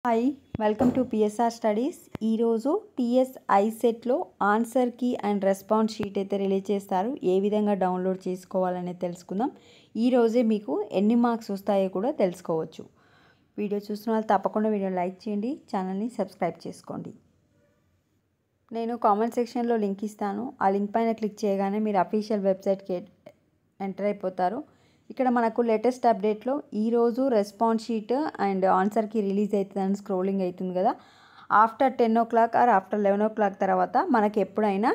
Hi welcome to PSR studies. ఈరోజు TS ఐసెట్లో answer key and response sheet అయితే release చేస్తారు. ఏ విధంగా డౌన్లోడ్ చేసుకోవాలనేది తెలుసుకుందాం. ఈరోజే మీకు ఎన్ని మార్క్స్ వస్తాయో కూడా తెలుసుకోవచ్చు. వీడియో చూస్తున్న వాళ్ళు తప్పకుండా వీడియో లైక్ చేయండి, ఛానల్ని సబ్స్క్రైబ్ చేసుకోండి. నేను కామెంట్ సెక్షన్లో లింక్ ఇస్తాను. ఆ లింక్ పైన క్లిక్ చేయగానే మీరు అఫీషియల్ వెబ్సైట్కి ఎంటర్ అయిపోతారు. ఇక్కడ మనకు లేటెస్ట్ అప్డేట్లో ఈరోజు రెస్పాన్స్ షీట్ అండ్ ఆన్సర్కి రిలీజ్ అవుతుందని స్క్రోలింగ్ అవుతుంది కదా. After 10 o'clock are after 11 o'clock తర్వాత మనకి ఎప్పుడైనా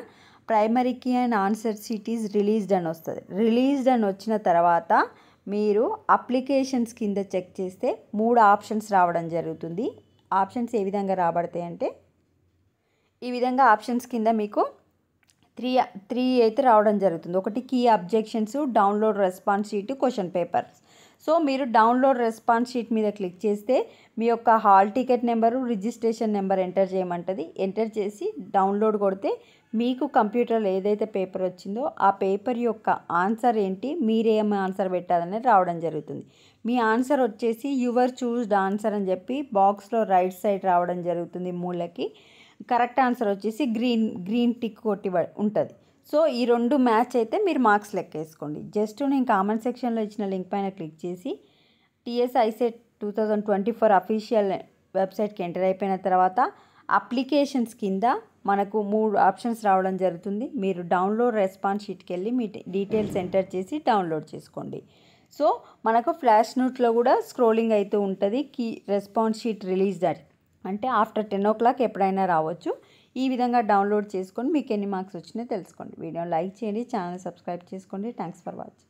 ప్రైమరీకి and answer sheet is released అని వస్తుంది. రిలీజ్డ్ అని వచ్చిన తర్వాత మీరు అప్లికేషన్స్ కింద చెక్ చేస్తే 3 ఆప్షన్స్ రావడం జరుగుతుంది. ఆప్షన్స్ ఏ విధంగా రాబడతాయి అంటే ఈ విధంగా ఆప్షన్స్ కింద మీకు త్రీ అయితే రావడం జరుగుతుంది. ఒకటి key objections, download response sheet, question papers. So మీరు డౌన్లోడ్ రెస్పాన్స్ షీట్ మీద క్లిక్ చేస్తే మీ యొక్క hall ticket number, registration number enter చేయమంటుంది. ఎంటర్ చేసి డౌన్లోడ్ కొడితే మీకు కంప్యూటర్లో ఏదైతే పేపర్ వచ్చిందో ఆ పేపర్ యొక్క ఆన్సర్ ఏంటి, మీరేం ఆన్సర్ పెట్టాలనేది రావడం జరుగుతుంది. మీ ఆన్సర్ వచ్చేసి యువర్ చూస్డ్ ఆన్సర్ అని చెప్పి బాక్స్లో రైట్ సైడ్ రావడం జరుగుతుంది. మూలకి కరెక్ట్ ఆన్సర్ వచ్చేసి గ్రీన్ టిక్ కొట్టి ఉంటుంది. సో ఈ రెండు మ్యాచ్ అయితే మీరు మార్క్స్ లెక్కేసుకోండి. జస్ట్ నేను కామెంట్ సెక్షన్లో ఇచ్చిన లింక్ పైన క్లిక్ చేసి టీఎస్ ఐసెట్ 2024 అఫీషియల్ వెబ్సైట్కి ఎంటర్ అయిపోయిన తర్వాత అప్లికేషన్స్ కింద మనకు 3 ఆప్షన్స్ రావడం జరుగుతుంది. మీరు డౌన్లోడ్ రెస్పాన్స్ షీట్కి వెళ్ళి మీ డీటెయిల్స్ ఎంటర్ చేసి డౌన్లోడ్ చేసుకోండి. సో మనకు ఫ్లాష్ నోట్లో కూడా స్క్రోలింగ్ అవుతూ ఉంటుంది. కీ రెస్పాన్స్ షీట్ రిలీజ్ అంటే ఆఫ్టర్ 10 o'clock ఎప్పుడైనా రావచ్చు. ఈ విధంగా డౌన్లోడ్ చేసుకొని మీకు ఎన్ని మార్క్స్ వచ్చినాయో తెలుసుకోండి. వీడియోని లైక్ చేయండి, ఛానల్ సబ్స్క్రైబ్ చేసుకోండి. Thanks for watching.